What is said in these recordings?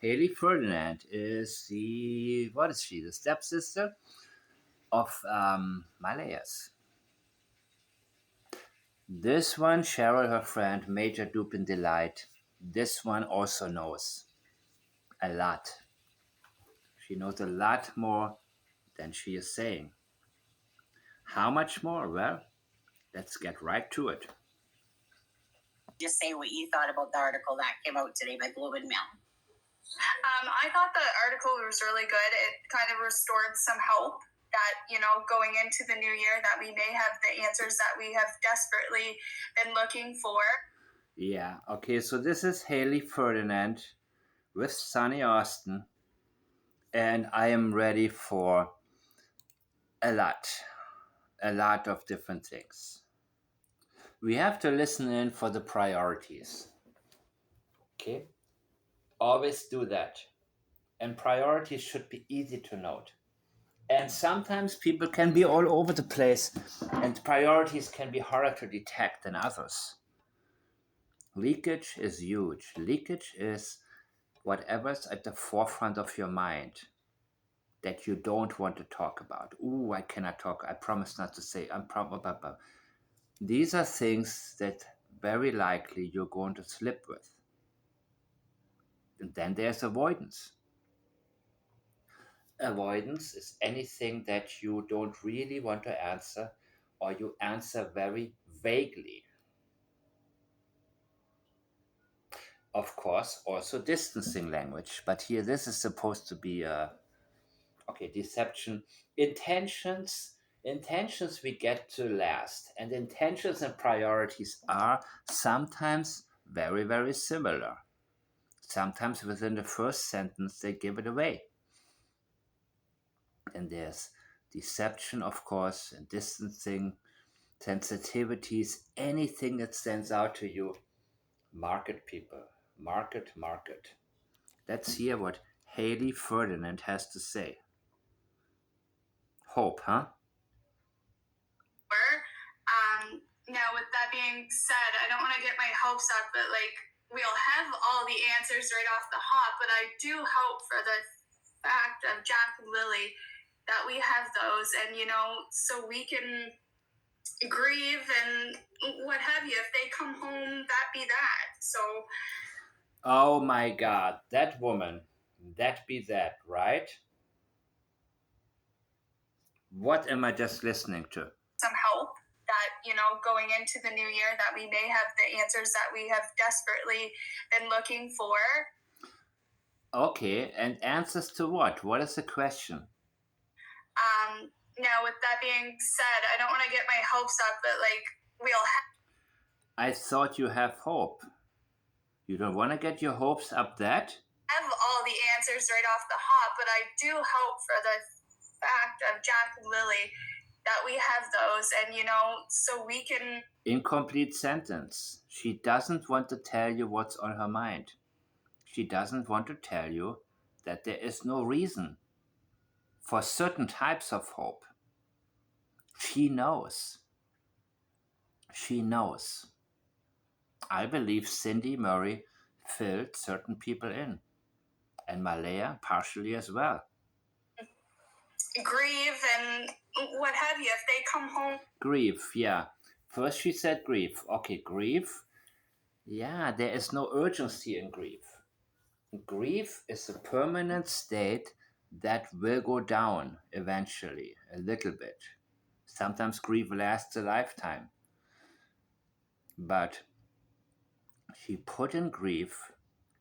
Haley Ferdinand is what is she? The stepsister of Malayas. This one, Cheryl, her friend, Major Dupin Delight. This one also knows a lot. She knows a lot more than she is saying. How much more? Well, let's get right to it. Just say what you thought about the article that came out today by Globe and Mail. I thought the article was really good. It kind of restored some hope that, going into the new year, that we may have the answers that we have desperately been looking for. Yeah, okay, so this is Haley Ferdinand with Sonny Austin, and I am ready for a lot, a lot of different things. We have to listen in for the priorities. Okay? Always do that. And priorities should be easy to note. And sometimes people can be all over the place, and priorities can be harder to detect than others. Leakage is huge. Leakage is whatever's at the forefront of your mind that you don't want to talk about. Ooh, I cannot talk. I promise not to say. I'm probably. These are things that very likely you're going to slip with. And then there's avoidance. Avoidance is anything that you don't really want to answer or you answer very vaguely. Of course, also distancing language, but here this is supposed to be a okay, deception. Intentions we get to last, and intentions and priorities are sometimes very, very similar. Sometimes within the first sentence they give it away. And there's deception, of course, and distancing, sensitivities, anything that stands out to you. Market people. Market. Let's hear what Haley Ferdinand has to say. Hope, huh? Now, with that being said, I don't want to get my hopes up that we'll have all the answers right off the hop, but I do hope for the fact of Jack and Lily that we have those, and so we can grieve and what have you. If they come home, that be that. So, Oh my god, that woman, that be that, right? What am I just listening to? some hope that going into the new year, that we may have the answers that we have desperately been looking for. Okay, and answers to what? What is the question? Now, with that being said, I don't want to get my hopes up that we'll I thought you have hope. You don't want to get your hopes up that? have all the answers right off the hop, but I do hope for the fact of Jack and Lily that we have those, and so we can. Incomplete sentence. She doesn't want to tell you what's on her mind. She doesn't want to tell you that there is no reason for certain types of hope. She knows. She knows. I believe Cindy Murray filled certain people in, and Malaya partially as well. Grieve and what have you. If they come home, Grief, yeah. First she said grief. Okay, grief. Yeah, there is no urgency in grief. Grief is a permanent state that will go down eventually, a little bit. Sometimes grief lasts a lifetime. But she put in grief,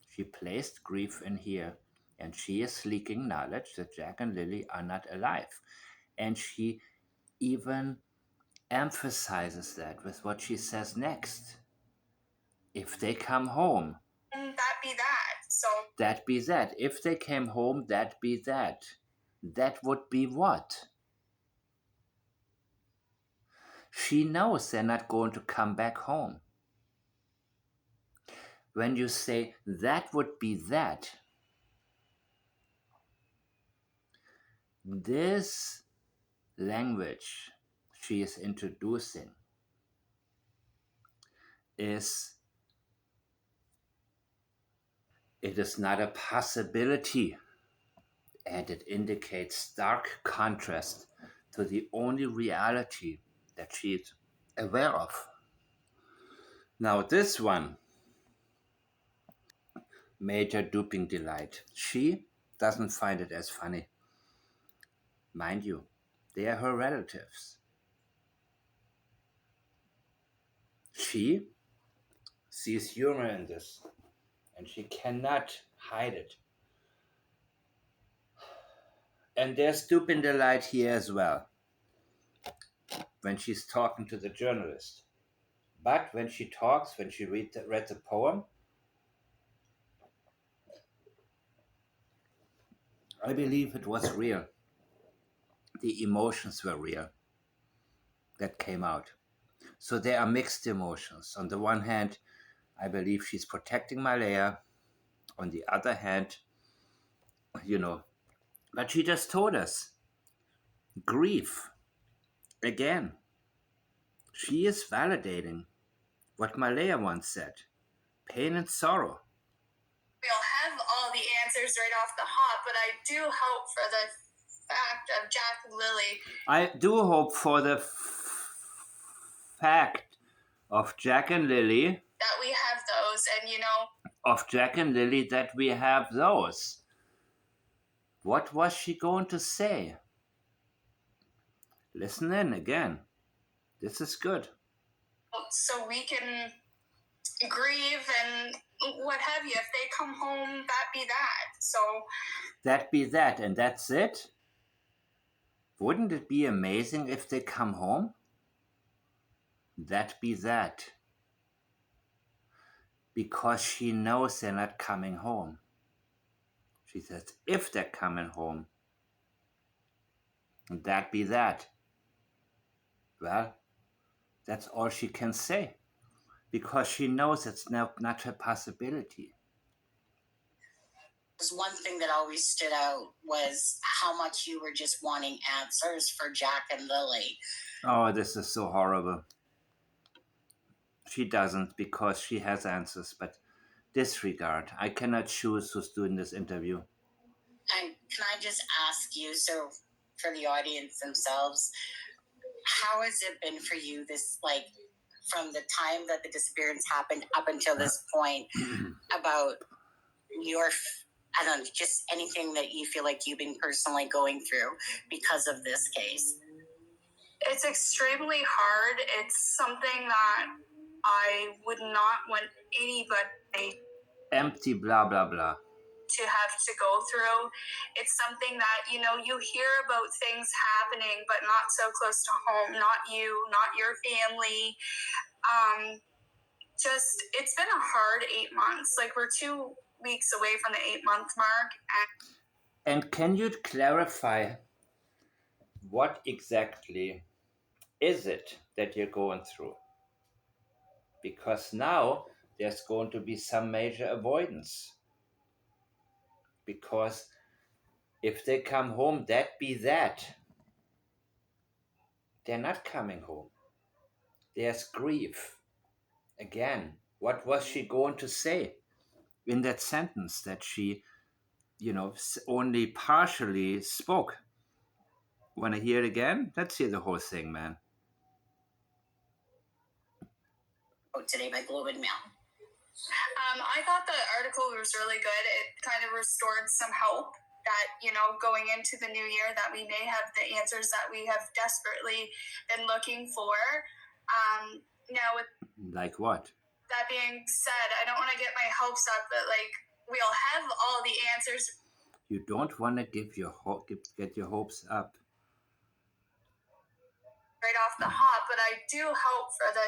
she placed grief in here, and she is leaking knowledge that Jack and Lily are not alive. And she even emphasizes that with what she says next. If they come home, that be that. So, that be that. If they came home, that be that. That would be what? She knows they're not going to come back home. When you say that would be that, this language she is introducing is It is not a possibility, and it indicates stark contrast to the only reality that she is aware of. Now, this one, Major Duping Delight, she doesn't find it as funny. Mind you, they are her relatives. She sees humor in this, and she cannot hide it. And there's Duping Delight here as well, when she's talking to the journalist. But when she talks, when she read the poem, I believe it was real. The emotions were real that came out. So there are mixed emotions. On the one hand, I believe she's protecting Malaya. On the other hand, you know, but she just told us grief. Again, she is validating what Malaya once said, pain and sorrow. We'll have all the answers right off the hop, but I do hope for the fact of Jack and Lily. I do hope for the fact of Jack and Lily. That we have those, and Of Jack and Lily, that we have those. What was she going to say? Listen in again. This is good. So we can grieve and what have you. If they come home, that be that. So that be that, and that's it? Wouldn't it be amazing if they come home? That be that. Because she knows they're not coming home. She says, if they're coming home, that be that. Well, that's all she can say. Because she knows it's not a possibility. One thing that always stood out was how much you were just wanting answers for Jack and Lily. Oh, this is so horrible. She doesn't, because she has answers, but disregard. I cannot choose who's doing this interview. And can I just ask you, so for the audience themselves, how has it been for you, this, like, from the time that the disappearance happened up until this point, about your, I don't know, just anything that you feel like you've been personally going through because of this case? It's extremely hard. It's something that I would not want anybody empty blah blah blah to have to go through. It's something that, you hear about things happening, but not so close to home, not you, not your family. It's been a hard 8 months. Like, we're 2 weeks away from the 8-month mark. And can you clarify what exactly is it that you're going through? Because now there's going to be some major avoidance. Because if they come home, that be that. They're not coming home. There's grief. Again, what was she going to say in that sentence that she, only partially spoke? Want to hear it again? Let's hear the whole thing, man. Today by Globe and Mail. I thought the article was really good. It kind of restored some hope that, going into the new year, that we may have the answers that we have desperately been looking for. Now, with like what? That being said, I don't want to get my hopes up, but we'll have all the answers. You don't want to get your hopes up right off the hop, but I do hope for the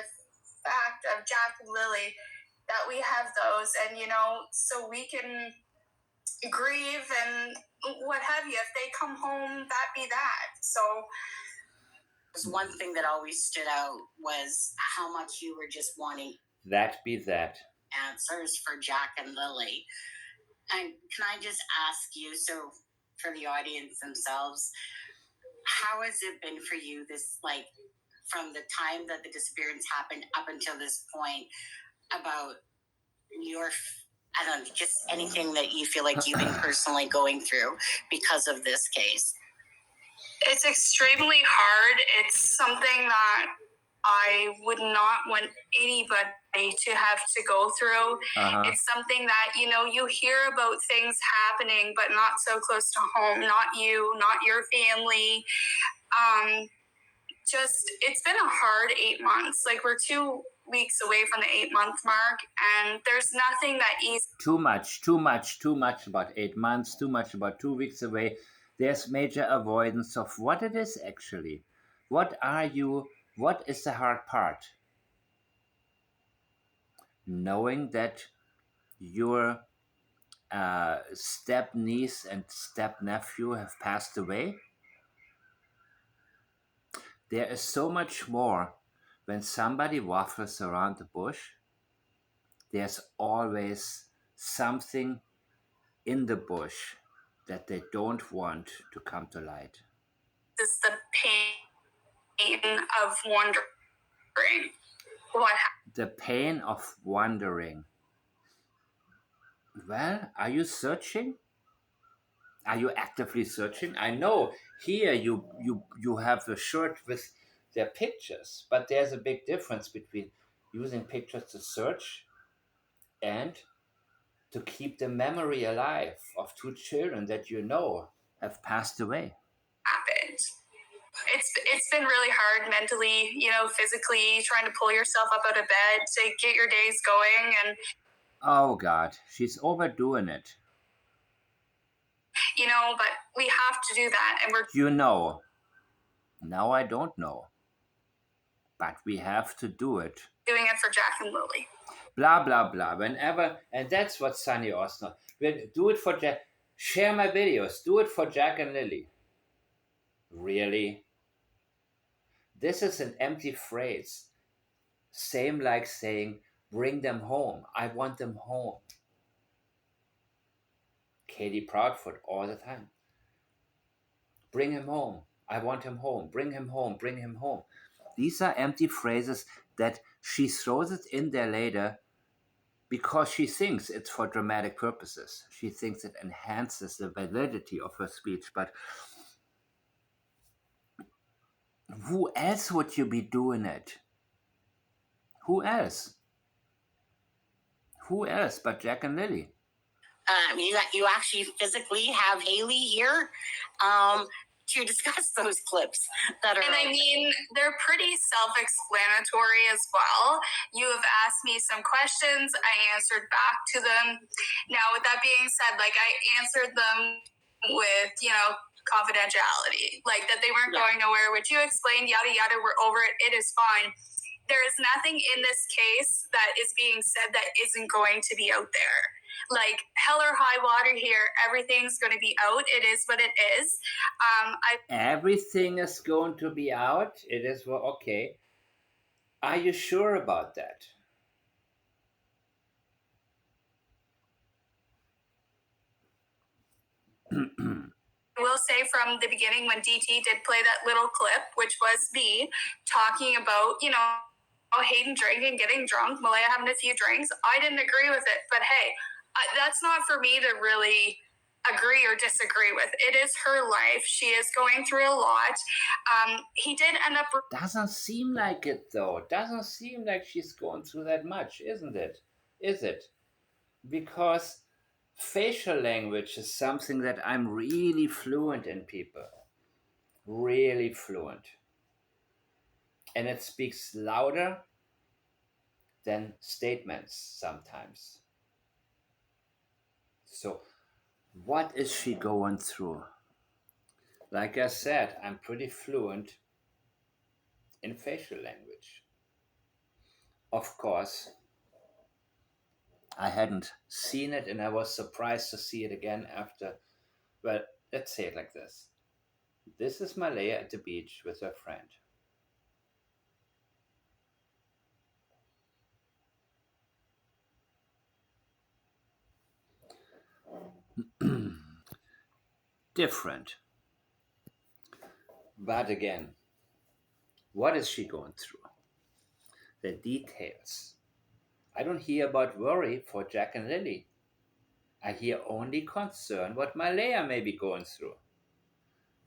fact of Jack and Lily that we have those, and so we can grieve and what have you. If they come home, that be that. So one thing that always stood out was how much you were just wanting that be that answers for Jack and Lily. And can I just ask you, so for the audience themselves, how has it been for you, this, like, from the time that the disappearance happened up until this point, about your, I don't know, just anything that you feel like you've been personally going through because of this case. It's extremely hard. It's something that I would not want anybody to have to go through. It's something that, you hear about things happening, but not so close to home. Not you, not your family. It's been a hard 8 months. Like, we're 2 weeks away from the 8-month mark, and there's nothing that eases. Too much about 8 months, too much about 2 weeks away. There's major avoidance of what it is actually. What is the hard part? Knowing that your step niece and step nephew have passed away? There is so much more. When somebody waffles around the bush, there's always something in the bush that they don't want to come to light. Is the pain of wondering what happened. The pain of wondering. Well, are you searching? Are you actively searching? I know here you have a shirt with their pictures, but there's a big difference between using pictures to search and to keep the memory alive of 2 children that have passed away. Happened. It's been really hard mentally, physically, trying to pull yourself up out of bed to get your days going. And oh God, she's overdoing it. But we have to do that, and we're now I don't know, but we have to do it. Doing it for Jack and Lily. Blah blah blah. Whenever, and that's what Sunny Austin. Do it for Jack. Share my videos. Do it for Jack and Lily. Really? This is an empty phrase. Same like saying, bring them home. I want them home. Katie Proudfoot all the time. Bring him home. I want him home. Bring him home. Bring him home. These are empty phrases that she throws it in there later because she thinks it's for dramatic purposes. She thinks it enhances the validity of her speech. But who else would you be doing it? Who else? Who else but Jack and Lily? You actually physically have Haley here to discuss those clips that are. And I mean, they're pretty self-explanatory as well. You have asked me some questions. I answered back to them. Now, with that being said, I answered them with, confidentiality, that they weren't going nowhere, which you explained, yada, yada, we're over it. It is fine. There is nothing in this case that is being said that isn't going to be out there. Hell or high water here, everything's going to be out. It is what it is. Everything is going to be out. It is okay. Are you sure about that? I will say from the beginning when DT did play that little clip, which was me talking about, Hayden drinking, getting drunk, Malaya having a few drinks, I didn't agree with it. But hey, that's not for me to really agree or disagree with. It is her life. She is going through a lot. He did end up... Doesn't seem like it, though. Doesn't seem like she's going through that much, isn't it? Is it? Because facial language is something that I'm really fluent in, people. Really fluent. And it speaks louder than statements sometimes. So, what is she going through? Like I said, I'm pretty fluent in facial language. Of course, I hadn't seen it and I was surprised to see it again after, well, let's say it like this. This is Malaya at the beach with her friend. Different. But again, what is she going through? The details. I don't hear about worry for Jack and Lily. I hear only concern what Malaya may be going through.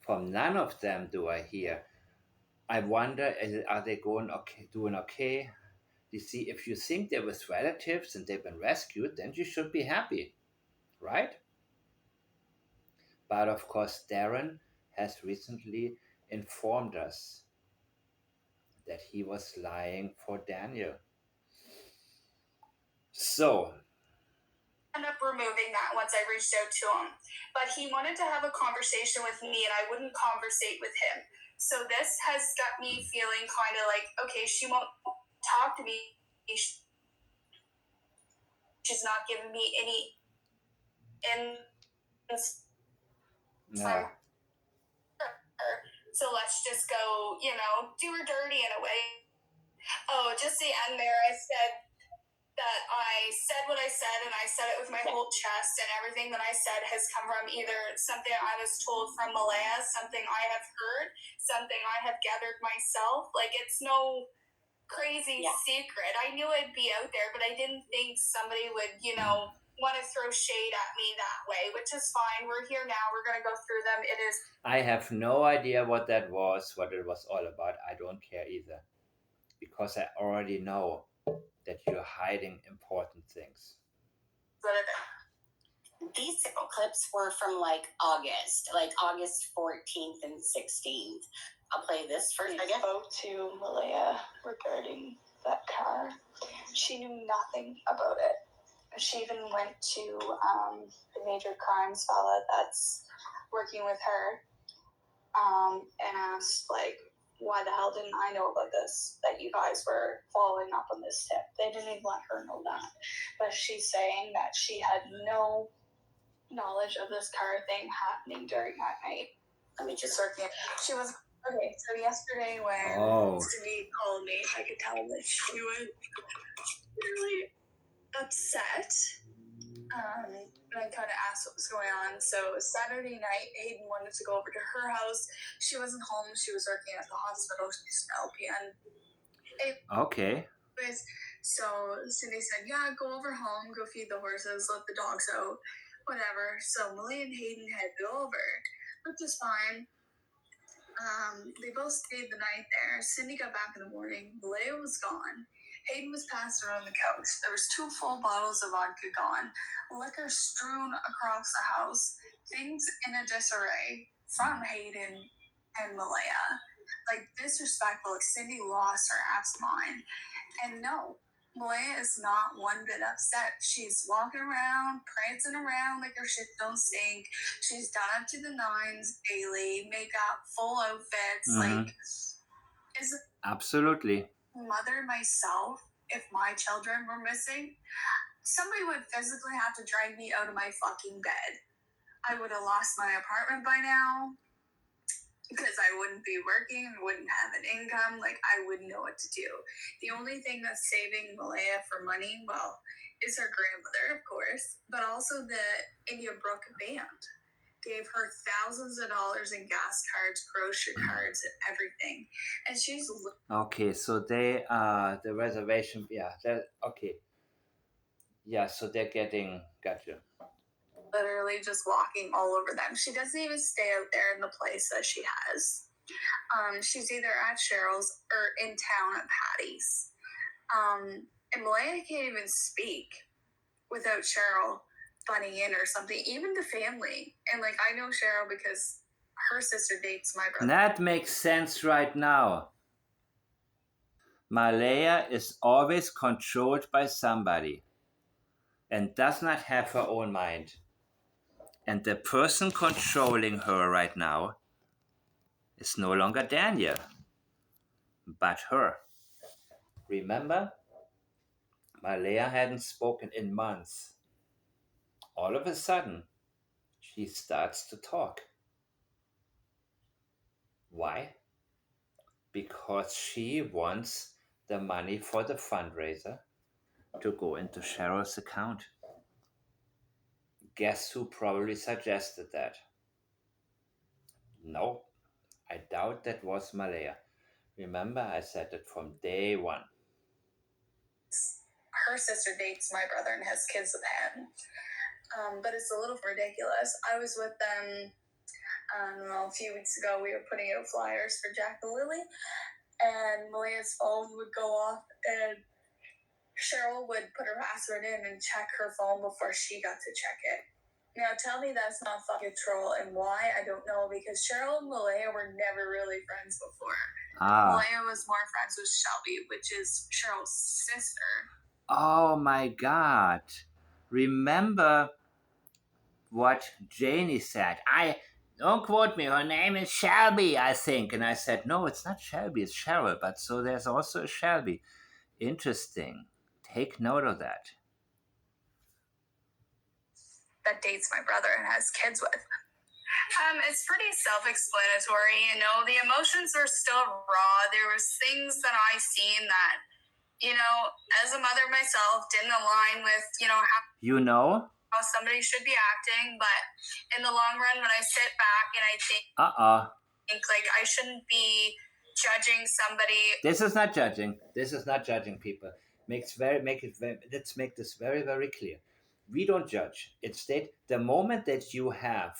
From none of them do I hear. I wonder, are they doing okay? You see, if you think they're with relatives and they've been rescued, then you should be happy, right? But of course, Darren has recently informed us that he was lying for Daniel. So, End up removing that once I reached out to him. But he wanted to have a conversation with me and I wouldn't conversate with him. So this has got me feeling kind of like, okay, she won't talk to me. She's not giving me any no. So let's just go, do her dirty in a way. Oh, just the end there, I said that I said what I said, and I said it with my whole chest, and everything that I said has come from either something I was told from Malaya, something I have heard, something I have gathered myself. Like, it's no crazy secret. I knew it'd be out there, but I didn't think somebody would, want to throw shade at me that way, which is fine. We're here now. We're going to go through them. It is. I have no idea what that was, what it was all about. I don't care either. Because I already know that you're hiding important things. These clips were from August 14th and 16th. I'll play this first. I spoke to Malaya regarding that car. She knew nothing about it. She even went to the major crimes fella that's working with her and asked, why the hell didn't I know about this, that you guys were following up on this tip? They didn't even let her know that. But she's saying that she had no knowledge of this car thing happening during that night. Let me just She was okay. So yesterday when Cindy called me, I could tell that she was really upset. And I kind of asked what was going on. So Saturday night, Hayden wanted to go over to her house. She wasn't home. She was working at the hospital. She's an LPN. Okay. So Cindy said, yeah, go over home, go feed the horses, let the dogs out, whatever. So Malaya and Hayden headed over, which is fine. They both stayed the night there. Cindy got back in the morning. Malaya was gone. Hayden was passed around the couch. There was 2 full bottles of vodka gone, liquor strewn across the house, things in a disarray from Hayden and Malaya. Disrespectful. Cindy lost her ass mind. And no, Malaya is not one bit upset. She's walking around, prancing around like her shit don't stink. She's done up to the nines daily, makeup, full outfits. Absolutely. Mother myself, if my children were missing, somebody would physically have to drag me out of my fucking bed. I would have lost my apartment by now because I wouldn't be working, wouldn't have an income. I wouldn't know what to do. The only thing that's saving Malaya for money, is her grandmother, of course, but also the India Brook band gave her thousands of dollars in gas cards, grocery cards, and everything. And she's... Okay, so they, the reservation, okay. Yeah, so they're getting, gotcha. Literally just walking all over them. She doesn't even stay out there in the place that she has. She's either at Cheryl's or in town at Patty's. And Malaya can't even speak without Cheryl butting in or something, even the family. And I know Cheryl because her sister dates my brother. That makes sense right now. Malaya is always controlled by somebody and does not have her own mind. And the person controlling her right now is no longer Daniel, but her. Remember? Malaya hadn't spoken in months. All of a sudden, she starts to talk. Why? Because she wants the money for the fundraiser to go into Cheryl's account. Guess who probably suggested that? No, I doubt that was Malaya. Remember, I said it from day one. Her sister dates my brother and has kids with him. but it's a little ridiculous. I was with them a few weeks ago. We were putting out flyers for Jack and Lily, and Malia's phone would go off, and Cheryl would put her password in and check her phone before she got to check it. Now, tell me that's not fucking troll, and why, I don't know, because Cheryl and Malia were never really friends before. Malia was more friends with Shelby, which is Cheryl's sister. Oh my God. Remember what Janie said. Don't quote me, her name is Shelby, I think. And I said, no, it's not Shelby, it's Cheryl. But so there's also a Shelby. Interesting. Take note of that. That dates my brother and has kids with. It's pretty self-explanatory, you know. The emotions are still raw. There was things that I seen that, you know, as a mother myself, didn't align with, how somebody should be acting. But in the long run, when I sit back and I think like I shouldn't be judging somebody. This is not judging. This is not judging, people. Let's make this very, very clear. We don't judge. It's that the moment that you have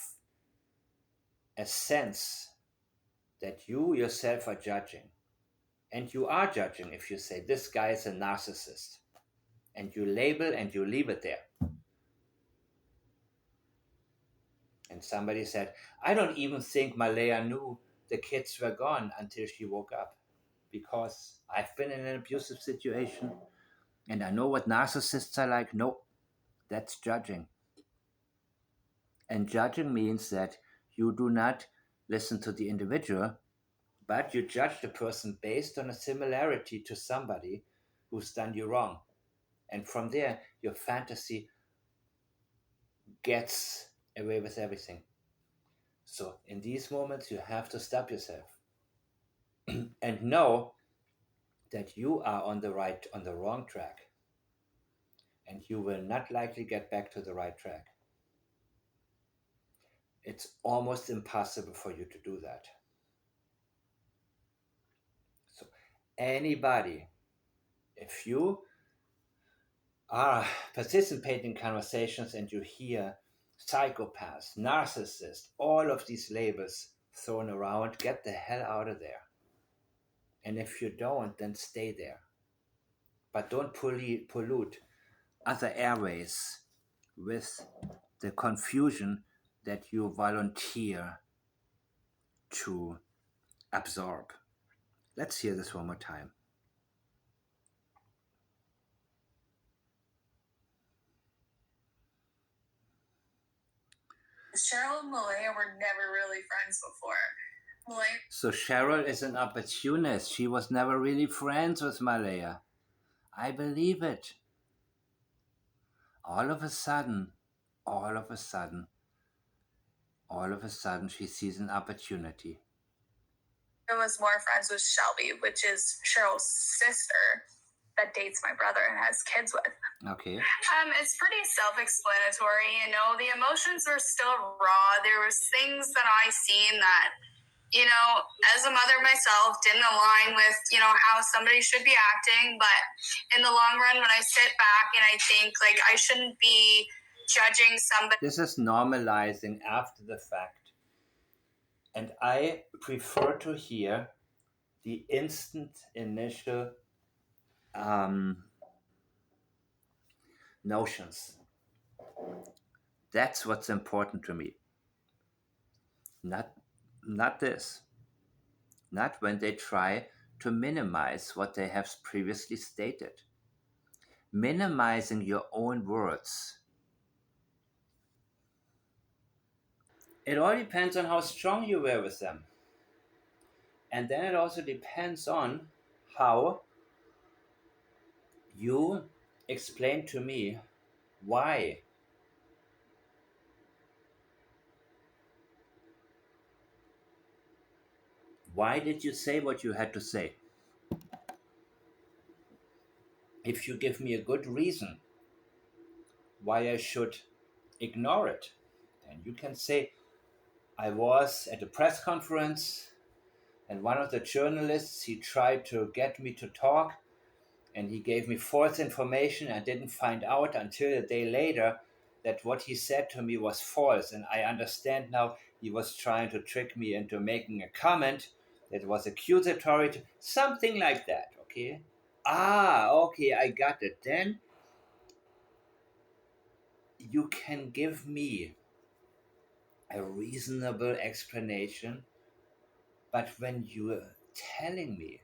a sense that you yourself are judging, and you are judging if you say this guy is a narcissist, and you label and you leave it there. And somebody said, I don't even think Malaya knew the kids were gone until she woke up, because I've been in an abusive situation and I know what narcissists are like. No, that's judging. And judging means that you do not listen to the individual, but you judge the person based on a similarity to somebody who's done you wrong. And from there, your fantasy gets away with everything. So in these moments, you have to stop yourself and know that you are on the wrong track, and you will not likely get back to the right track. It's almost impossible for you to do that. So anybody, if you are participating in conversations and you hear psychopath, narcissist, all of these labels thrown around, get the hell out of there. And if you don't, then stay there. But don't pollute other airways with the confusion that you volunteer to absorb. Let's hear this one more time. Cheryl and Malaya were never really friends before. So Cheryl is an opportunist. She was never really friends with Malaya. I believe it. All of a sudden, she sees an opportunity. I was more friends with Shelby, which is Cheryl's sister that dates my brother and has kids with. Okay. It's pretty self-explanatory, you know. The emotions are still raw. There was things that I seen that, you know, as a mother myself, didn't align with, you know, how somebody should be acting. But in the long run, when I sit back and I think, like, I shouldn't be judging somebody. This is normalizing after the fact. And I prefer to hear the instant initial notions. That's what's important to me. Not this. Not when they try to minimize what they have previously stated. Minimizing your own words. It all depends on how strong you were with them. And then it also depends on how you explain to me why. Why did you say what you had to say? If you give me a good reason why I should ignore it, then you can say, I was at a press conference and one of the journalists, he tried to get me to talk and he gave me false information. I didn't find out until a day later that what he said to me was false, and I understand now he was trying to trick me into making a comment that was accusatory, something like that. Okay. Okay, I got it. Then you can give me a reasonable explanation, but when you're telling me,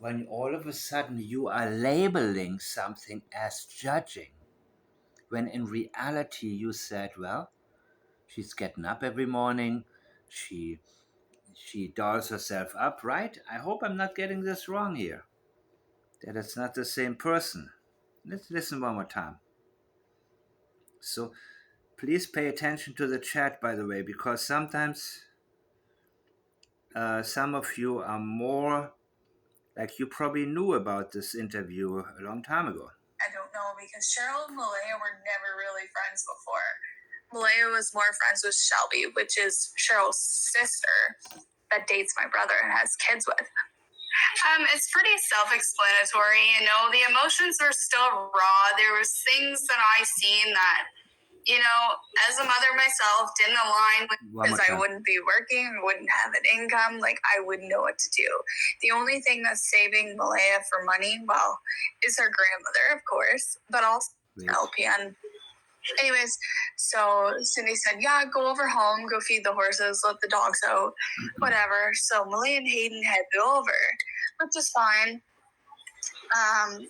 when all of a sudden you are labeling something as judging, when in reality you said, well, she's getting up every morning, she dolls herself up, right? I hope I'm not getting this wrong here, that it's not the same person. Let's listen one more time. So please pay attention to the chat, by the way, because sometimes some of you are more like you probably knew about this interview a long time ago. I don't know, because Cheryl and Malaya were never really friends before. Malaya was more friends with Shelby, which is Cheryl's sister that dates my brother and has kids with. It's pretty self-explanatory, you know. The emotions were still raw. There was things that I seen that, you know, as a mother myself, didn't align with, because I wouldn't be working, wouldn't have an income, like I wouldn't know what to do. The only thing that's saving Malaya for money, well, is her grandmother, of course, but also LPN. Anyways, so Cindy said, yeah, go over home, go feed the horses, let the dogs out, whatever. So Malaya and Hayden headed over, which is fine.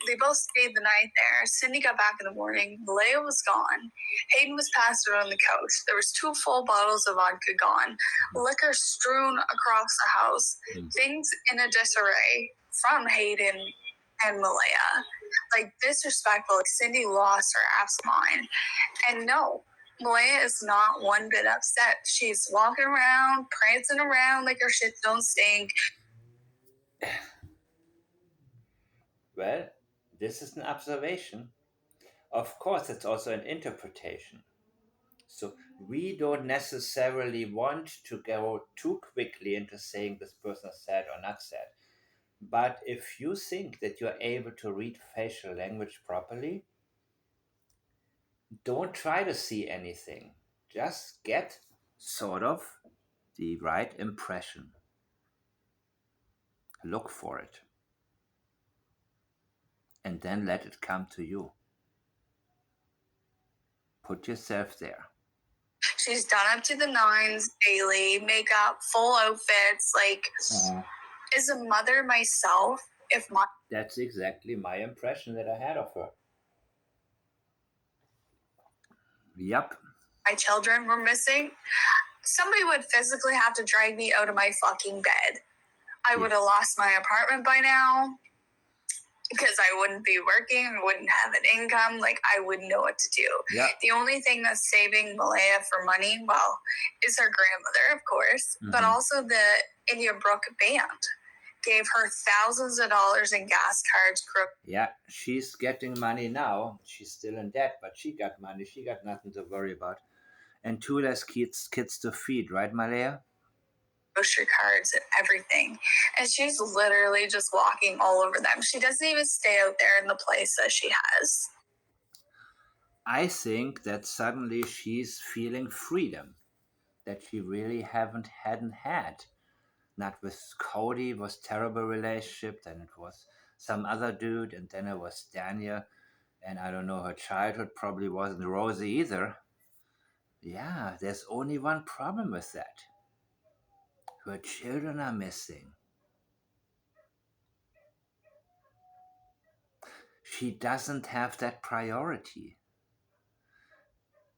They both stayed the night there. Cindy got back in the morning. Malaya was gone. Hayden was passed out on the couch. There was 2 full bottles of vodka gone, liquor strewn across the house, things in a disarray from Hayden and Malaya. Like, disrespectful. Like, Cindy lost her ass mind. And no, Malaya is not one bit upset. She's walking around, prancing around like her shit don't stink. Well, this is an observation. Of course, it's also an interpretation. So we don't necessarily want to go too quickly into saying this person is sad or not sad. But if you think that you're able to read facial language properly, don't try to see anything. Just get sort of the right impression. Look for it. And then let it come to you. Put yourself there. She's done up to the nines daily, makeup, full outfits. Like, as a mother myself, That's exactly my impression that I had of her. Yep. My children were missing, somebody would physically have to drag me out of my fucking bed. I would have lost my apartment by now, because I wouldn't be working, wouldn't have an income, like I wouldn't know what to do. Yep. The only thing that's saving Malaya for money, well, is her grandmother, of course, but also the India Brook band gave her thousands of dollars in gas cards. Yeah, she's getting money now. She's still in debt, but she got money. She got nothing to worry about. And 2 less kids to feed, right, Malaya? Grocery cards and everything, and she's literally just walking all over them. She doesn't even stay out there in the place that she has. I think that suddenly she's feeling freedom that she really hadn't had. Not with Cody, was terrible relationship, then it was some other dude, and then it was Daniel, and I don't know, her childhood probably wasn't rosy either. Yeah, there's only one problem with that. Her children are missing. She doesn't have that priority,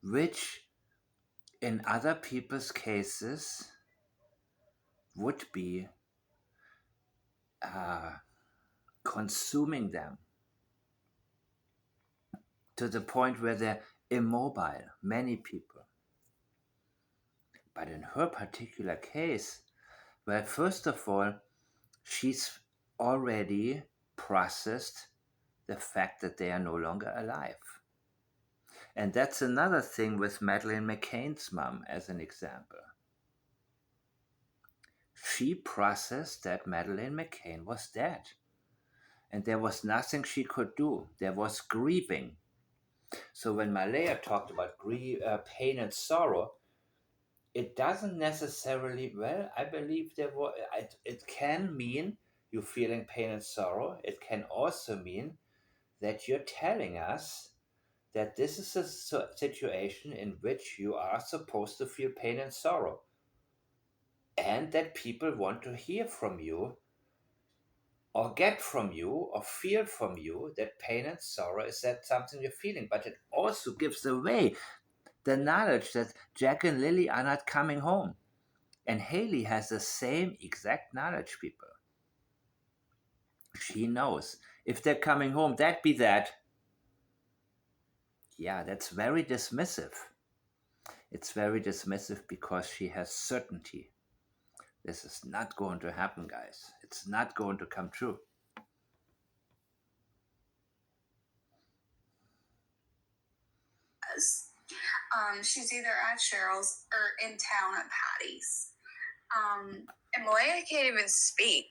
which in other people's cases would be consuming them to the point where they're immobile, many people. But in her particular case, well, first of all, she's already processed the fact that they are no longer alive. And that's another thing with Madeleine McCann's mom, as an example. She processed that Madeleine McCann was dead. And there was nothing she could do. There was grieving. So when Malaya talked about grief, pain and sorrow, it doesn't necessarily, well, I believe it can mean you feeling pain and sorrow. It can also mean that you're telling us that this is a situation in which you are supposed to feel pain and sorrow, and that people want to hear from you or get from you or feel from you that pain and sorrow is that something you're feeling. But it also gives away the knowledge that Jack and Lily are not coming home. And Haley has the same exact knowledge, people. She knows if they're coming home, that be that. Yeah, that's very dismissive. It's very dismissive because she has certainty. This is not going to happen, guys. It's not going to come true. She's either at Cheryl's or in town at Patty's. And Malaya can't even speak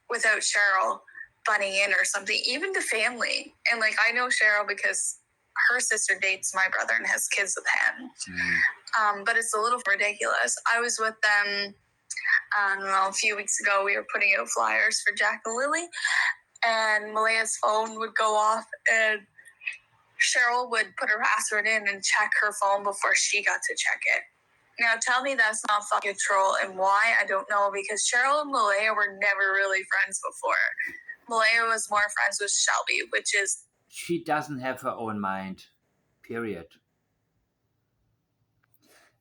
without Cheryl butting in or something, even to family. And like, I know Cheryl because her sister dates my brother and has kids with him. But it's a little ridiculous. I was with them, I don't know, a few weeks ago. We were putting out flyers for Jack and Lily, and Malaya's phone would go off, and Cheryl would put her password in and check her phone before she got to check it. Now, tell me that's not fucking troll, and why, I don't know, because Cheryl and Malaya were never really friends before. Malaya was more friends with Shelby, which is... She doesn't have her own mind, period.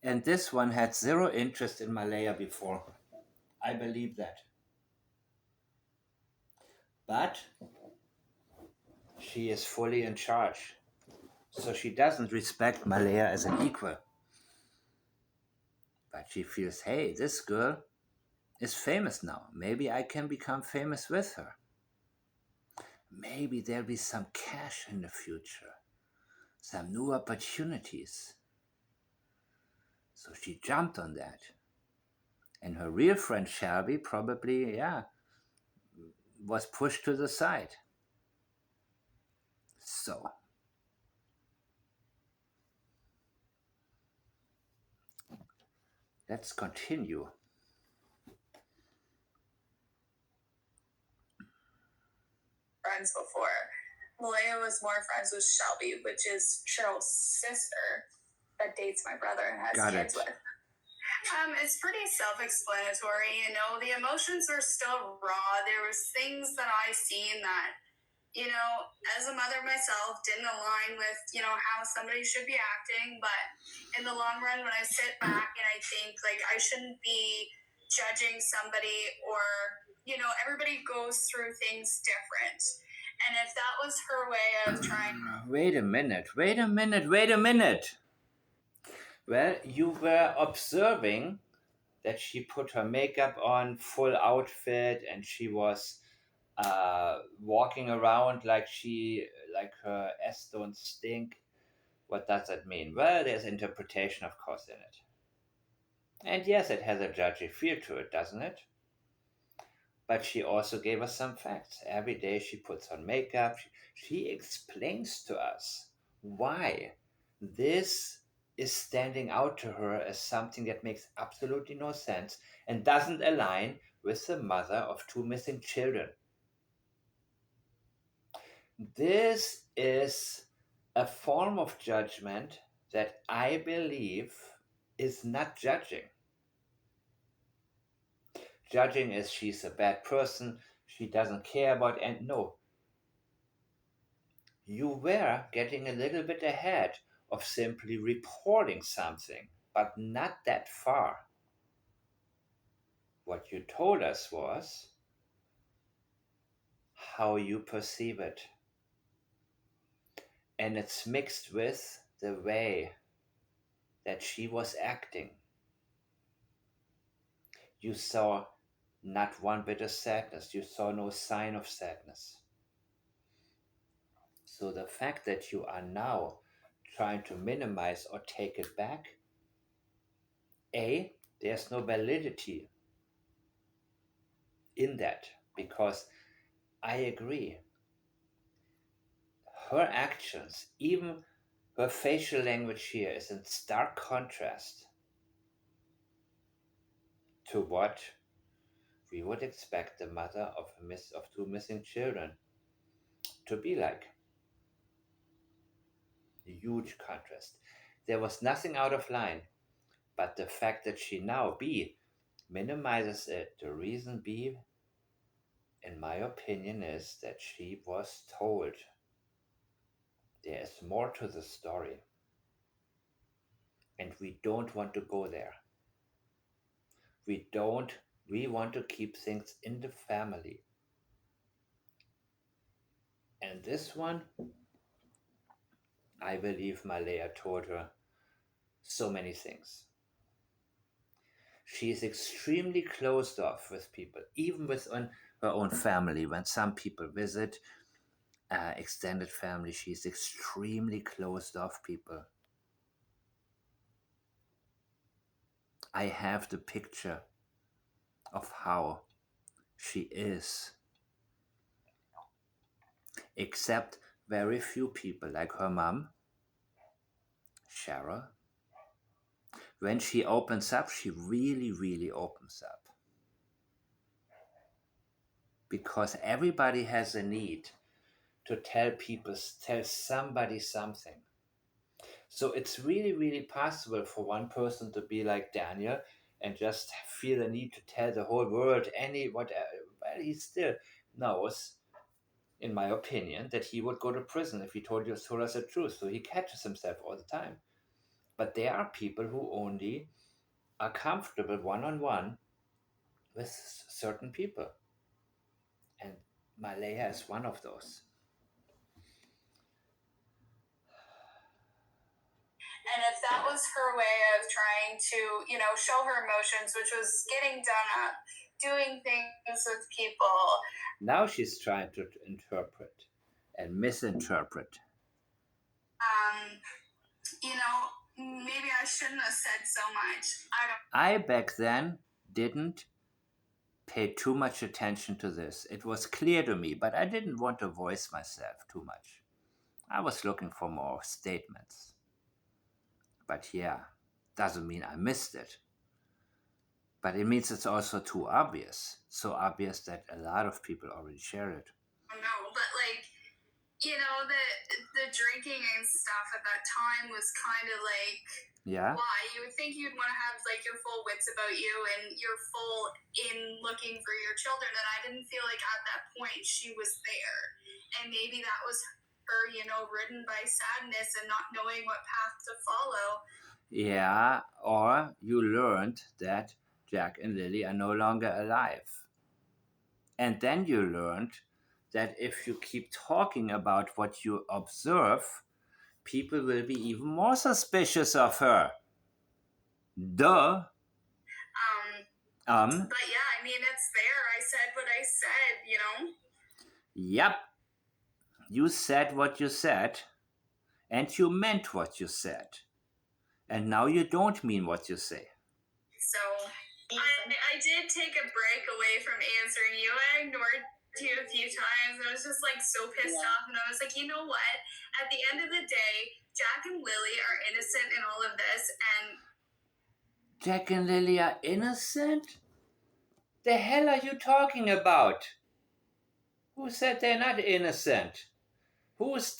And this one had zero interest in Malaya before. I believe that. But she is fully in charge. So she doesn't respect Malaya as an equal. But she feels, hey, this girl is famous now. Maybe I can become famous with her. Maybe there'll be some cash in the future, some new opportunities. So she jumped on that. And her real friend Shelby probably, was pushed to the side. So let's continue. Friends before. Malaya was more friends with Shelby, which is Cheryl's sister that dates my brother and has kids with. It's pretty self-explanatory, you know. The emotions were still raw. There was things that I seen that, you know, as a mother myself, didn't align with, you know, how somebody should be acting. But in the long run, when I sit back and I think, like, I shouldn't be judging somebody, or, you know, everybody goes through things different. And if that was her way of trying... Wait a minute. Well, you were observing that she put her makeup on, full outfit, and she was walking around like her ass don't stink. What does that mean? Well, there's interpretation, of course, in it. And yes, it has a judgy feel to it, doesn't it? But she also gave us some facts. Every day she puts on makeup. She explains to us why this is standing out to her as something that makes absolutely no sense and doesn't align with the mother of two missing children. This is a form of judgment that I believe is not judging. Judging is she's a bad person, she doesn't care about, and no. You were getting a little bit ahead of simply reporting something, but not that far. What you told us was how you perceive it. And it's mixed with the way that she was acting. You saw not one bit of sadness. You saw no sign of sadness. So the fact that you are now trying to minimize or take it back, there's no validity in that, because I agree. Her actions, even Her facial language here is in stark contrast to what we would expect the mother of two missing children to be like. A huge contrast. There was nothing out of line, but the fact that she now B minimizes it. The reason B, in my opinion, is that she was told there is more to the story, and we don't want to go there. We don't. We want to keep things in the family. And this one, I believe Malaya told her so many things. She is extremely closed off with people, even within her own family. When some people visit, extended family, she's extremely closed off people. I have the picture of how she is, except very few people, like her mom, Cheryl. When she opens up, she really, really opens up. Because everybody has a need to tell somebody something. So it's really, really possible for one person to be like Daniel and just feel the need to tell the whole world whatever. Well, he still knows, in my opinion, that he would go to prison if he told us the truth. So he catches himself all the time. But there are people who only are comfortable one-on-one with certain people. And Malaya is one of those. And if that was her way of trying to, show her emotions, which was getting done up, doing things with people. Now she's trying to interpret and misinterpret. Maybe I shouldn't have said so much. I back then didn't pay too much attention to this. It was clear to me, but I didn't want to voice myself too much. I was looking for more statements. But yeah, doesn't mean I missed it. But it means it's also too obvious. So obvious that a lot of people already share it. No, but the drinking and stuff at that time was kind of like, yeah, why? You would think you'd want to have like your full wits about you and you're full in looking for your children. And I didn't feel like at that point she was there. And maybe that was her, ridden by sadness and not knowing what path to follow. Yeah, or you learned that Jack and Lily are no longer alive. And then you learned that if you keep talking about what you observe, people will be even more suspicious of her. Duh. But yeah, it's there. I said what I said, Yep. You said what you said, and you meant what you said. And now you don't mean what you say. So I did take a break away from answering you. I ignored you a few times. I was just like so pissed off, and I was like, you know what? At the end of the day, Jack and Lily are innocent in all of this, and Jack and Lily are innocent? The hell are you talking about? Who said they're not innocent? Who's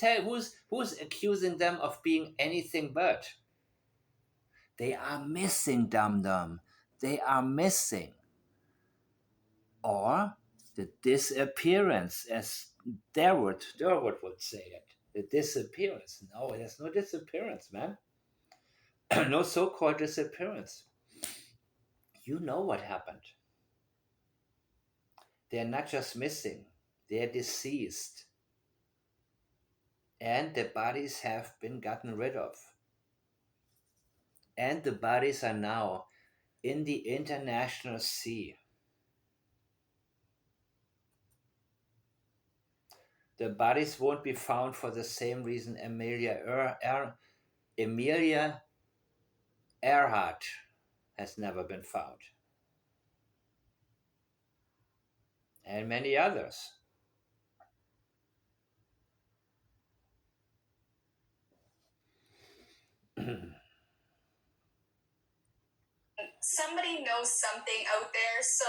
accusing them of being anything but? They are missing, dum-dum. They are missing. Or the disappearance, as Derwood would say it. The disappearance. No, there's no disappearance, man. No so-called disappearance. You know what happened. They're not just missing. They're deceased. And the bodies have been gotten rid of. And the bodies are now in the international sea. The bodies won't be found for the same reason Amelia Earhart has never been found. And many others. Somebody knows something out there, so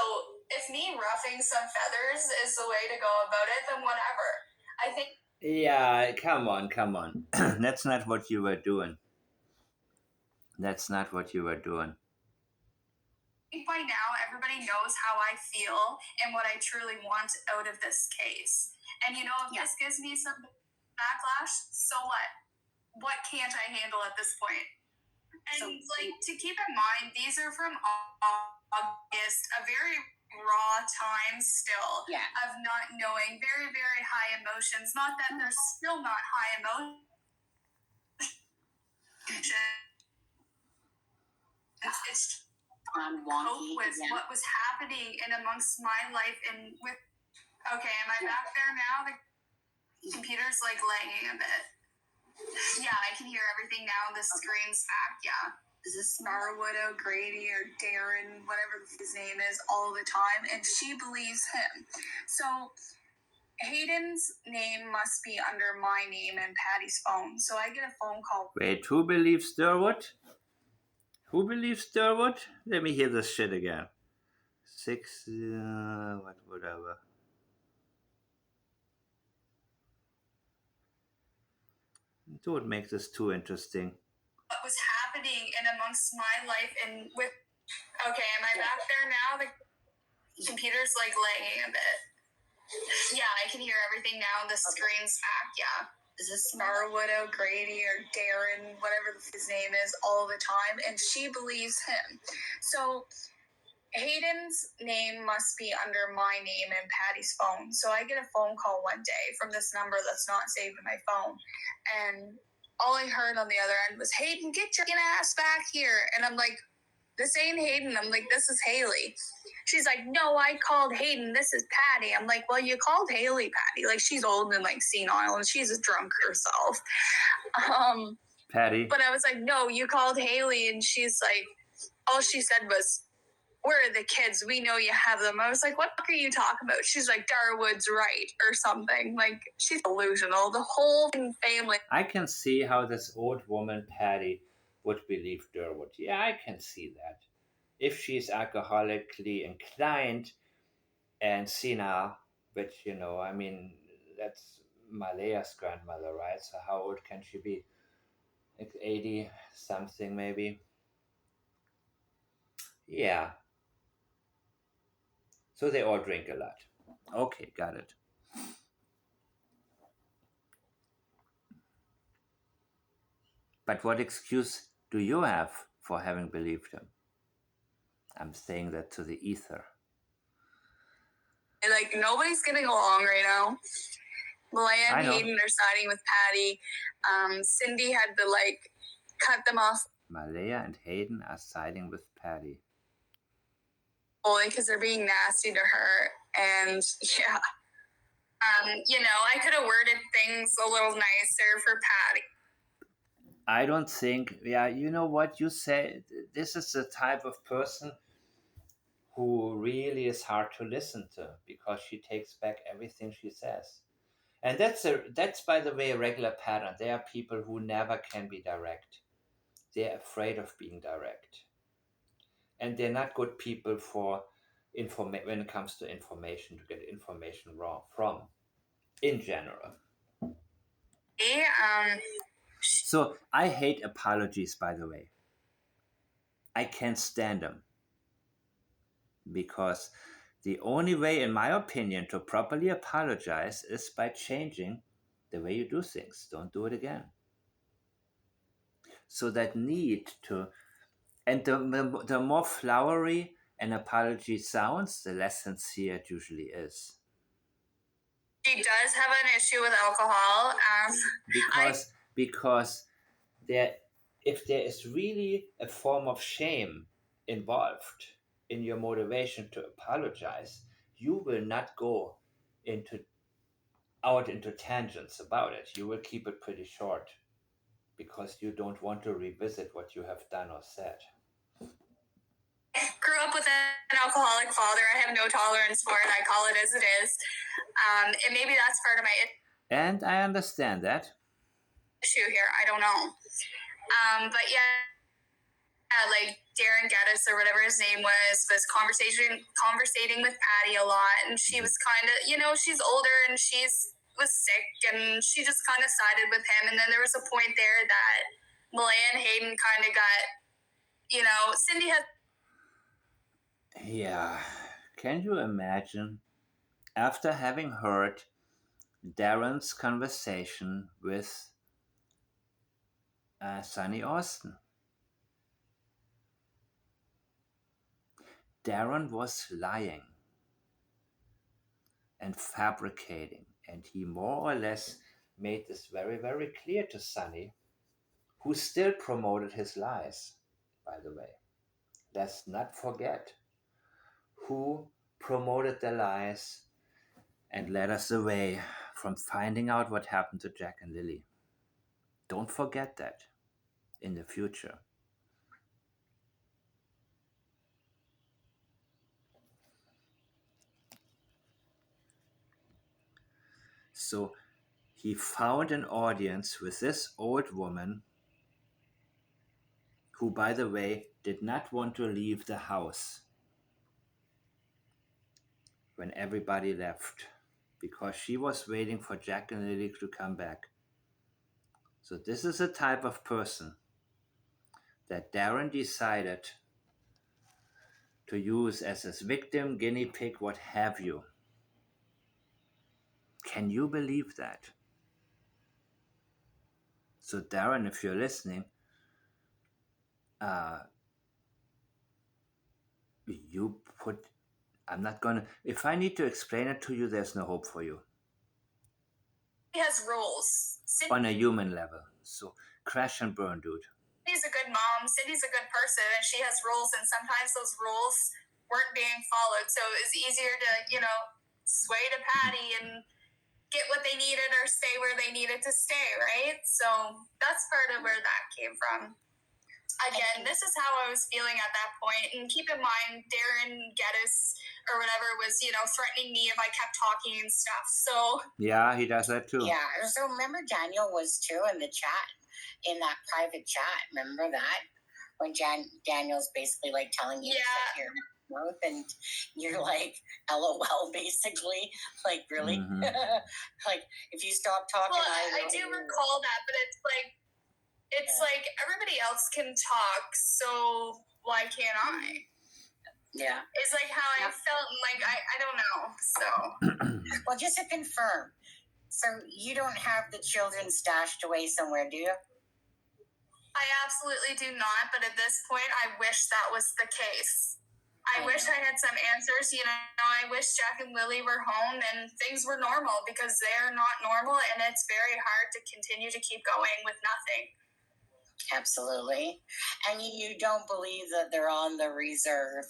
if me ruffing some feathers is the way to go about it, then whatever. I think Yeah, come on. That's not what you were doing. That's not what you were doing. by now everybody knows how I feel and what I truly want out of this case. And if this gives me some backlash, so what? What can't I handle at this point? And to keep in mind, these are from August, a very raw time still of not knowing, very, very high emotions. Not that they're still not high emotions. It's cope with what was happening in amongst my life and with. Okay, am I back there now? The computer's lagging a bit. Yeah, I can hear everything now. The screen's back. Yeah. Is this Starwood O'Grady or Darren, whatever his name is, all the time, and she believes him. So Hayden's name must be under my name and Patty's phone. So I get a phone call. Wait, who believes Durwood? Who believes Durwood? Let me hear this shit again. 6, whatever. Don't make this too interesting. What was happening in amongst my life and with. Okay, am I back there now? The computer's lagging a bit. Yeah, I can hear everything now. The screen's back. Yeah. Is this Starwood O'Grady or Darren, whatever his name is, all the time, and she believes him. So Hayden's name must be under my name and Patty's phone. So I get a phone call one day from this number that's not saved in my phone, and all I heard on the other end was, "Hayden, get your ass back here." And I'm like, "This ain't Hayden." I'm like, "This is Haley." She's like, "No, I called Hayden. This is Patty." I'm like, "Well, you called Haley, Patty. She's old and senile, and she's a drunk herself." Patty. But I was like, "No, you called Haley," and she's like, all she said was, "Where are the kids? We know you have them." I was like, "What are you talking about?" She's like, "Darwood's right," or something. She's delusional. The whole family. I can see how this old woman, Patty, would believe Durwood. Yeah, I can see that. If she's alcoholically inclined and senile, which, that's Malea's grandmother, right? So how old can she be? 80 something, maybe? Yeah. So they all drink a lot. Okay, got it. But what excuse do you have for having believed him? I'm saying that to the ether. Nobody's getting along right now. Malaya and Hayden are siding with Patty. Cindy had to cut them off. Malaya and Hayden are siding with Patty. Because they're being nasty to her. And yeah. I could have worded things a little nicer for Patty. I don't think, you know what you say, this is the type of person who really is hard to listen to because she takes back everything she says. And that's by the way, a regular pattern. There are people who never can be direct. They're afraid of being direct. And they're not good people for when it comes to information, to get information wrong from, in general. So I hate apologies, by the way. I can't stand them. Because the only way, in my opinion, to properly apologize is by changing the way you do things. Don't do it again. So that need to, and the more flowery an apology sounds, the less sincere it usually is. She does have an issue with alcohol. Because if there is really a form of shame involved in your motivation to apologize, you will not go into tangents about it. You will keep it pretty short because you don't want to revisit what you have done or said. Grew up with an alcoholic father. I have no tolerance for it. I call it as it is. And maybe that's part of my And I understand that issue here. I don't know. But like Darren Geddes or whatever his name was conversating with Patty a lot, and she was kind of, she's older and was sick, and she just kind of sided with him. And then there was a point there that Malaya and Hayden kind of got, Cindy has. Yeah, can you imagine, after having heard Darren's conversation with Sonny Austin? Darren was lying and fabricating, and he more or less made this very, very clear to Sonny, who still promoted his lies, by the way. Let's not forget who promoted the lies and led us away from finding out what happened to Jack and Lily. Don't forget that in the future. So he found an audience with this old woman, who, by the way, did not want to leave the house when everybody left, because she was waiting for Jack and Lily to come back. So this is a type of person that Darren decided to use as his victim, guinea pig, what have you. Can you believe that? So Darren, if you're listening, if I need to explain it to you, there's no hope for you. He has rules. On a human level. So crash and burn, dude. Cindy's a good mom. Cindy's a good person, and she has rules, and sometimes those rules weren't being followed. So it was easier to, sway to Patty and get what they needed or stay where they needed to stay, right? So that's part of where that came from. Again, this is how I was feeling at that point. And keep in mind, Darren Geddes or whatever was, threatening me if I kept talking and stuff. So yeah, he does that too. Yeah. So remember, Daniel was too in the chat, in that private chat. Remember that when Daniel's basically like telling you to sit here and you're like, LOL, basically, like really, Mhm. like if you stop talking. Well, I do recall that, but it's like everybody else can talk, so why can't I? Yeah. It's like how I felt, and like I don't know. So well, just to confirm, so you don't have the children stashed away somewhere, do you? I absolutely do not, but at this point I wish that was the case. I wish I had some answers. I wish Jack and Lily were home and things were normal, because they're not normal, and it's very hard to continue to keep going with nothing. Absolutely. And you don't believe that they're on the reserve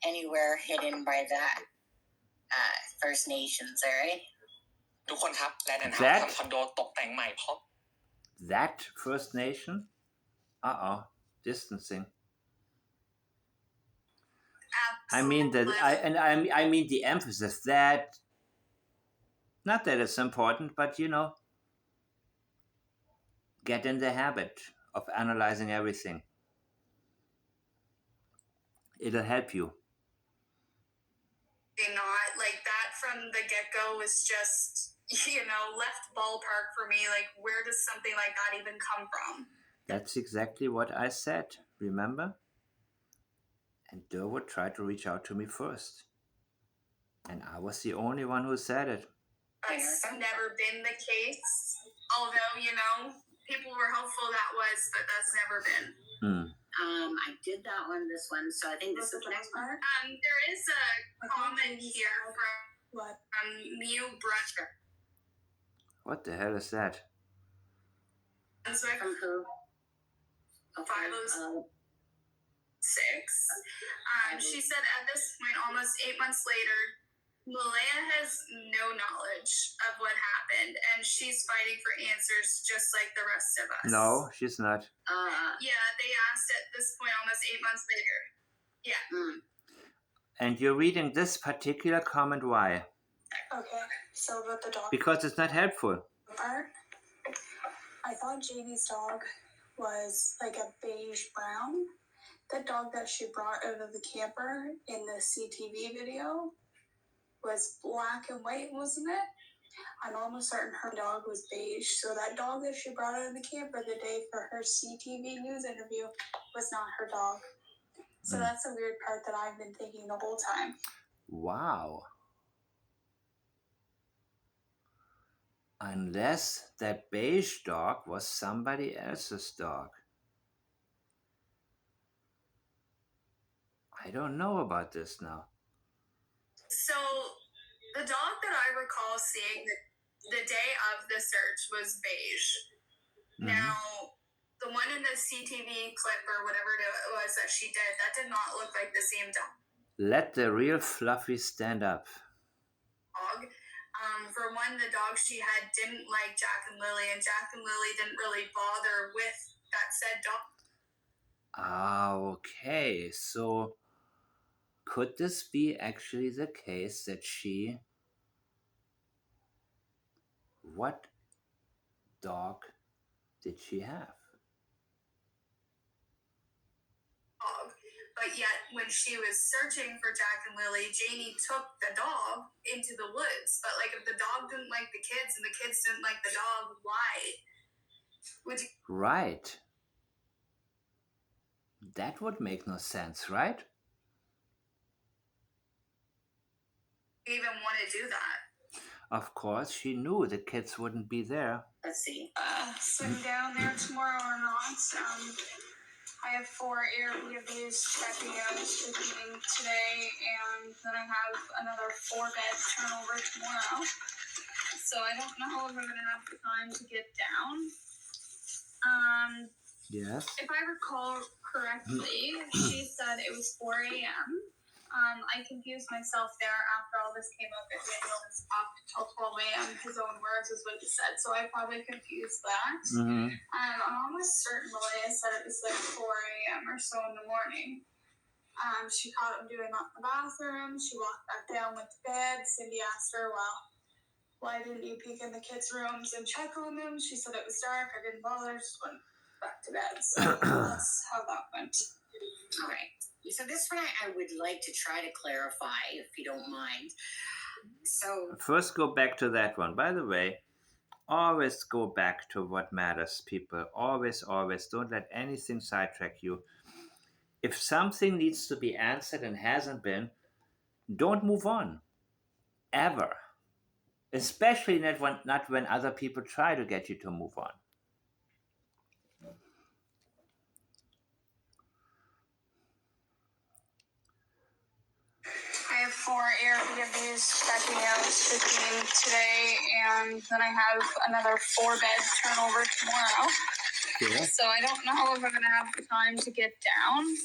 anywhere hidden by that First Nations, right? ทุกคนครับและนันทำคอนโดตกแต่งใหม่เพราะ That First Nation? Distancing. Absolutely. I mean the emphasis that, not that it's important, but get in the habit of analyzing everything. It'll help you. Not like that from the get-go was just, left ballpark for me. Like, where does something like that even come from? That's exactly what I said, remember? And Durwood tried to reach out to me first. And I was the only one who said it. That's never been the case. Although, people were hopeful that was, but that's never been. I did that one, this one, so I think this is the next part. There is a comment here from Mew Brusher. What the hell is that? From who? Okay. 506. She said at this point, almost 8 months later, Malaya has no knowledge of what happened, and she's fighting for answers just like the rest of us. No, she's not. Yeah, they asked at this point almost 8 months later. Yeah. And you're reading this particular comment, why? Okay, so about the dog Because it's not helpful. part, I thought Jamie's dog was like a beige brown. The dog that she brought out of the camper in the CTV video was black and white, wasn't it? I'm almost certain her dog was beige. So that dog that she brought out of the camper the day for her CTV news interview was not her dog. So that's a weird part that I've been thinking the whole time. Wow. Unless that beige dog was somebody else's dog. I don't know about this now. So the dog that I recall seeing the day of the search was beige. Now, the one in the CTV clip or whatever it was that she did, that did not look like the same dog. Let the real Fluffy stand up. For one, the dog she had didn't like Jack and Lily, and Jack and Lily didn't really bother with that said dog. Okay, so could this be actually the case that she... What dog did she have? But yet, when she was searching for Jack and Lily, Janie took the dog into the woods. But like, if the dog didn't like the kids and the kids didn't like the dog, why would you? Right. That would make no sense, right? Even want to do that? Of course, she knew the kids wouldn't be there. Let's see. Sitting down there tomorrow or not. I have 4 Airbnbs checking out sleeping today, and then I have another 4 beds turnover tomorrow. So I don't know if I'm gonna have the time to get down. Yes. If I recall correctly, she said it was 4 a.m. I confused myself there after all this came up. If Daniel was up till 12 a.m., his own words is what he said, so I probably confused that. I'm almost certain Malaya said it was like 4 a.m. or so in the morning. She caught him doing that in the bathroom. She walked back down, went to bed. Cindy asked her, well, why didn't you peek in the kids' rooms and check on them? She said it was dark. I didn't bother. Just went back to bed. So that's how that went. All right. So this one I would like to try to clarify, if you don't mind. So First, go back to that one. By the way, always go back to what matters, people. Always, always. Don't let anything sidetrack you. If something needs to be answered and hasn't been, don't move on. Ever. Especially not when other people try to get you to move on. I have 4 Airbnbs checking out sleeping today, and then I have another 4 beds turnover tomorrow. Yeah. So I don't know if I'm gonna have the time to get down.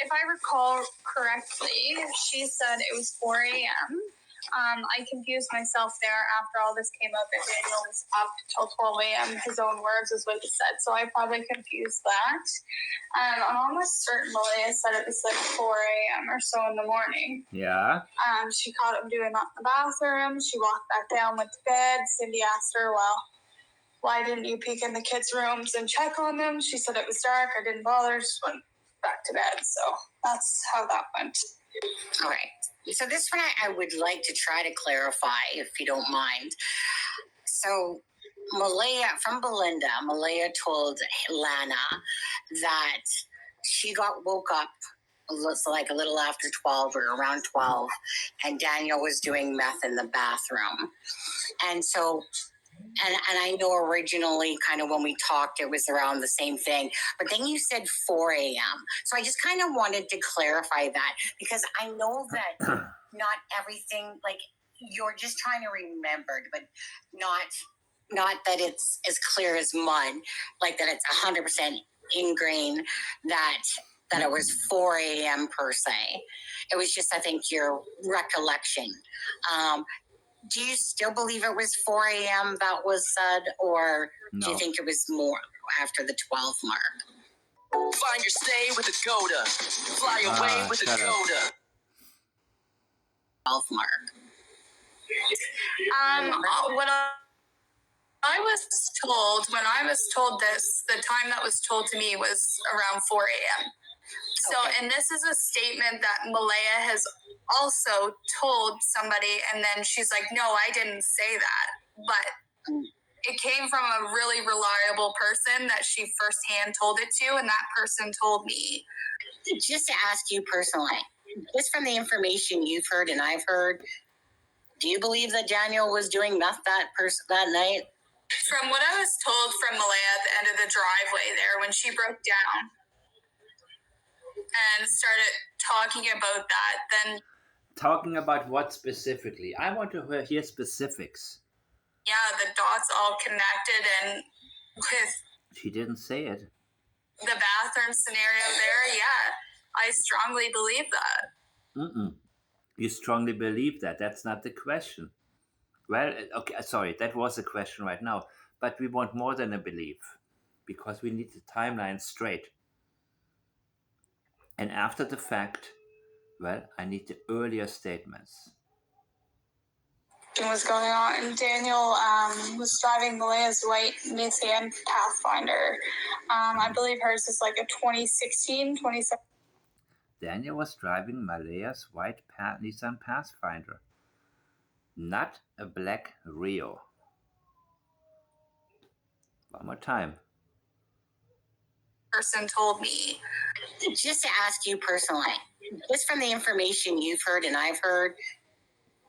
If I recall correctly, she said it was 4 a.m. I confused myself there after all this came up. If Daniel was up till 12 a.m., his own words is what he said. So I probably confused that. I'm almost certain Malaya said it was like 4 a.m. or so in the morning. Yeah. She caught him doing that in the bathroom. She walked back down, went to bed. Cindy asked her, well, why didn't you peek in the kids' rooms and check on them? She said it was dark. I didn't bother. Just went back to bed. So that's how that went. all right. So this one I would like to try to clarify, if you don't mind. So Malaya, from Belinda, Malaya told Lana that she woke up like a little after 12 or around 12, and Daniel was doing meth in the bathroom. And so, and I know originally kind of when we talked, it was around the same thing, but then you said 4 a.m. So I just kind of wanted to clarify that, because I know that not everything, like, you're just trying to remember, but not that it's as clear as mud, like that it's 100% ingrained that it was 4 a.m. per se. It was just, I think, your recollection. Do you still believe it was 4 a.m. that was said, or do you think it was more after the 12 mark? Find your stay with a Goda. Fly away with a Goda. 12 mark. What I was told, when I was told this, the time that was told to me was around 4 a.m. So, Okay. and this is a statement that Malaya has also told somebody, and then she's like, no, I didn't say that. But it came from a really reliable person that she firsthand told it to, and that person told me. Just to ask you personally, just from the information you've heard and I've heard, do you believe that Daniel was doing meth that night? From what I was told from Malaya at the end of the driveway there, when she broke down and started talking about that, then Talking about what specifically? I want to hear specifics. yeah, the dots all connected, and with She didn't say it. the bathroom scenario there, yeah, I strongly believe that. Mm-mm. You strongly believe that. That's not the question. Well, okay, sorry, that was a question right now. But we want more than a belief because we need the timeline straight. And after the fact, well, I need the earlier statements. Was going on, and Daniel was driving Malaya's white Nissan Pathfinder. I believe hers is like a 2016, 2017. Daniel was driving Malaya's white Nissan Pathfinder, not a black Rio. One more time. Person told me. Just to ask you personally, just from the information you've heard and I've heard,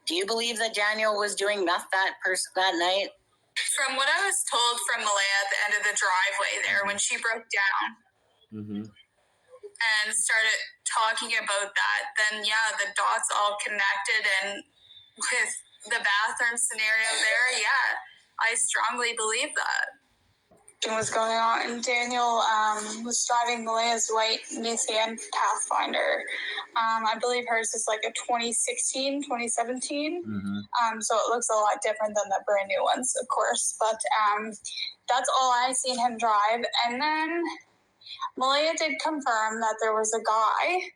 do you believe that Daniel was doing meth that night? From what I was told from Malaya at the end of the driveway there, when she broke down and started talking about that, then yeah, the dots all connected, and with the bathroom scenario there, yeah, I strongly believe that. Was going on, and Daniel was driving Malaya's white Nissan Pathfinder. I believe hers is like a 2016, 2017. So it looks a lot different than the brand new ones, of course. But that's all I seen him drive. And then Malaya did confirm that there was a guy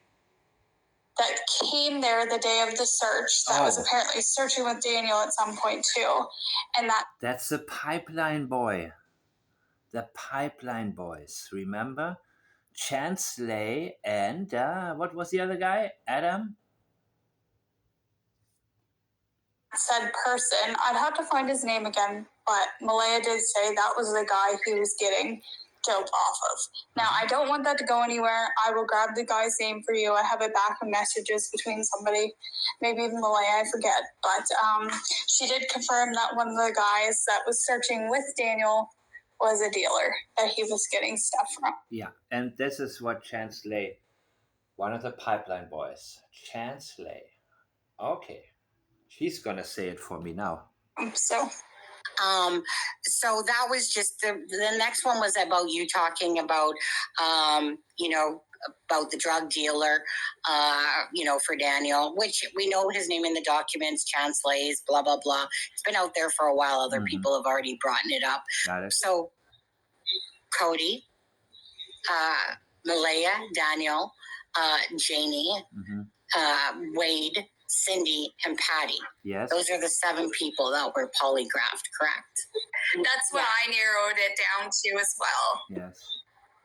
that came there the day of the search that was apparently searching with Daniel at some point too. And that's the Pipeline Boy. The Pipeline Boys, remember? Chance Slay and what was the other guy? Adam? Said person, I'd have to find his name again, but Malaya did say that was the guy he was getting dope off of. Now, I don't want that to go anywhere. I will grab the guy's name for you. I have it back in messages between somebody, maybe even Malaya, I forget. But she did confirm that one of the guys that was searching with Daniel was a dealer that he was getting stuff from. Yeah, and this is what Chance Slay, one of the Pipeline Boys. Chance Slay. Okay. She's gonna say it for me now. So that was just the next one was about you talking about, about the drug dealer, for Daniel, which we know his name in the documents, Chance Lays, blah, blah, blah. It's been out there for a while. Other people have already brought it up. Got it. So Cody, Malaya, Daniel, Janie, Wade, Cindy, and Patty. Yes. Those are the 7 people that were polygraphed, correct? That's what I narrowed it down to as well. Yes.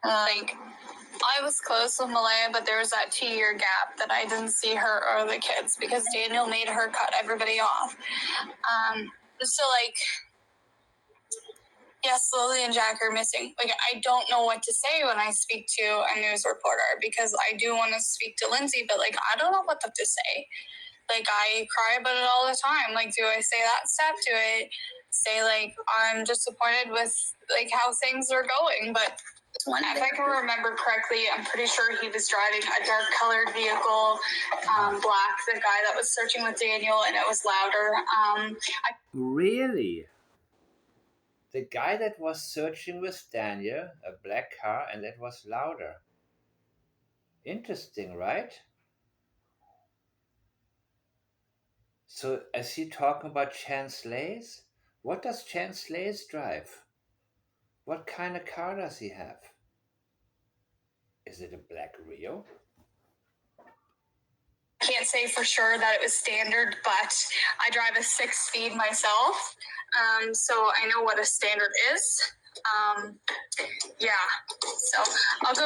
I was close with Malaya, but there was that 2-year gap that I didn't see her or the kids because Daniel made her cut everybody off. Yes, Lily and Jack are missing. I don't know what to say when I speak to a news reporter because I do want to speak to Lindsay, but I don't know what to say. I cry about it all the time. Do I say that step? Do I say I'm disappointed with how things are going? But if I can remember correctly, I'm pretty sure he was driving a dark colored vehicle, black, the guy that was searching with Daniel, and it was louder. Really? The guy that was searching with Daniel, a black car, and that was louder. Interesting, right? So, is he talking about Chance Lays? What does Chance Lays drive? What kind of car does he have? Is it a black Rio? I can't can't say for sure that it was standard, but I drive a 6-speed myself, so I know what a standard is. Yeah, so I'll go